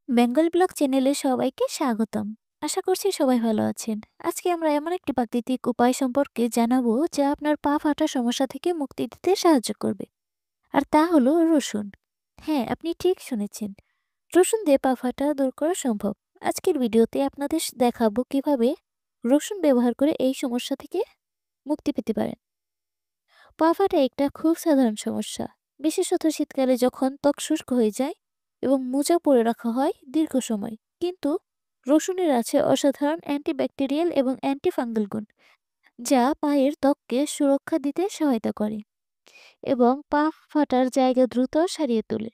Bengal blog চ্যানেলে সবাইকে স্বাগতম। আশা করছি সবাই ভালো আছেন। আজকে আমরা এমন একটি প্রাকৃতিক উপায় সম্পর্কে জানাবো যা আপনার পা ফাটার সমস্যা থেকে মুক্তি দিতে সাহায্য করবে। আর তা হলো রসুন। হ্যাঁ, আপনি ঠিক শুনেছেন। রসুন দিয়ে পা ফাটা দূর করা সম্ভব। আজকের ভিডিওতে আপনাদের দেখাবো কিভাবে রসুন ব্যবহার করে এই সমস্যা থেকে মুক্তি পেতে পারেন। পা ফাটা একটা খুব সাধারণ সমস্যা, বিশেষত শীতকালে যখন ত্বক শুষ্ক হয়ে যায় এবং মোজা পরে রাখা হয় দীর্ঘ সময়। কিন্তু রসুনের আছে অসাধারণ অ্যান্টিব্যাকটেরিয়াল এবং অ্যান্টিফাঙ্গাল গুণ, যা পায়ের ত্বককে সুরক্ষা দিতে সহায়তা করে এবং পা ফাটার জায়গা দ্রুত সারিয়ে তোলে।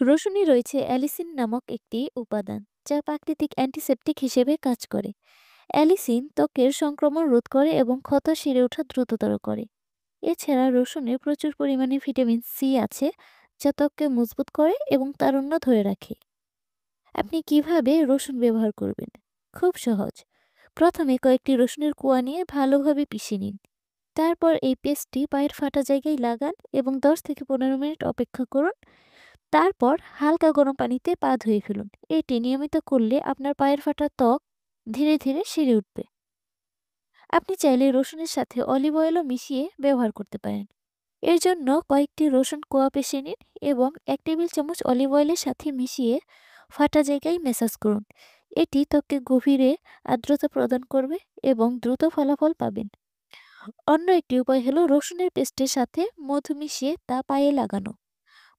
রসুনে রয়েছে অ্যালিসিন নামক একটি উপাদান, যা প্রাকৃতিক অ্যান্টিসেপটিক হিসেবে কাজ করে। অ্যালিসিন ত্বকের সংক্রমণ রোধ করে এবং ক্ষত সেরে ওঠা দ্রুততর করে। এছাড়া রসুনে প্রচুর পরিমাণে ভিটামিন সি আছে, যা ত্বককে মজবুত করে এবং তারুণ্য ধরে রাখে। আপনি কিভাবে রসুন ব্যবহার করবেন? খুব সহজ। প্রথমে কয়েকটি রসুনের কোয়া নিয়ে ভালোভাবে পিষে নিন। তারপর এই পেস্টটি পায়ের ফাটা জায়গায় লাগান এবং 10 থেকে 15 মিনিট অপেক্ষা করুন। তারপর হালকা গরম পানিতে পা ধুয়ে ফেলুন। এটি নিয়মিত করলে আপনার পায়ের ফাটা ত্বক ধীরে ধীরে সেরে উঠবে। আপনি চাইলে রসুনের সাথে অলিভ অয়েলও মিশিয়ে ব্যবহার করতে পারেন। এর জন্য কয়েকটি রসুন কোয়া পিষে নিন এবং 1 টেবিল চামচ অলিভ অয়েলের সাথে মিশিয়ে ফাটা জায়গায় ম্যাসাজ করুন। এটি ত্বককে গভীরে আর্দ্রতা প্রদান করবে এবং দ্রুত ফলাফল পাবেন। অন্য একটি উপায় হলো রসুনের পেস্টের সাথে মধু মিশিয়ে তা পায়ে লাগানো।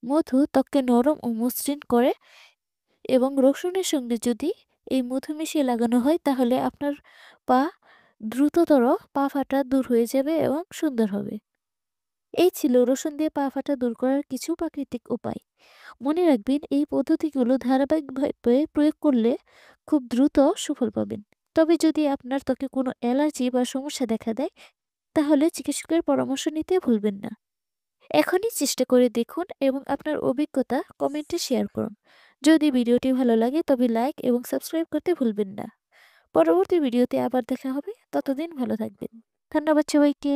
মধু ত্বককে নরম ও মসৃণ করে এবং রসুনের সঙ্গে যদি এই মধু মিশিয়ে লাগানো হয় তাহলে আপনার পা দ্রুততর পা ফাটা দূর হয়ে যাবে এবং সুন্দর হবে। এই ছিল রসুন দিয়ে পা ফাটা দূর করার কিছু প্রাকৃতিক উপায়। মনে রাখবেন, এই পদ্ধতিগুলো ধারাবাহিকভাবে প্রয়োগ করলে খুব দ্রুত সুফল পাবেন। তবে যদি আপনার ত্বকে কোনো অ্যালার্জি বা সমস্যা দেখা দেয়, তাহলে চিকিৎসকের পরামর্শ নিতে ভুলবেন না। এখনই চেষ্টা করে দেখুন এবং আপনার অভিজ্ঞতা কমেন্টে শেয়ার করুন। যদি ভিডিওটি ভালো লাগে তবে লাইক এবং সাবস্ক্রাইব করতে ভুলবেন না। পরবর্তী ভিডিওতে আবার দেখা হবে। ততদিন ভালো থাকবেন। ধন্যবাদ সবাইকে।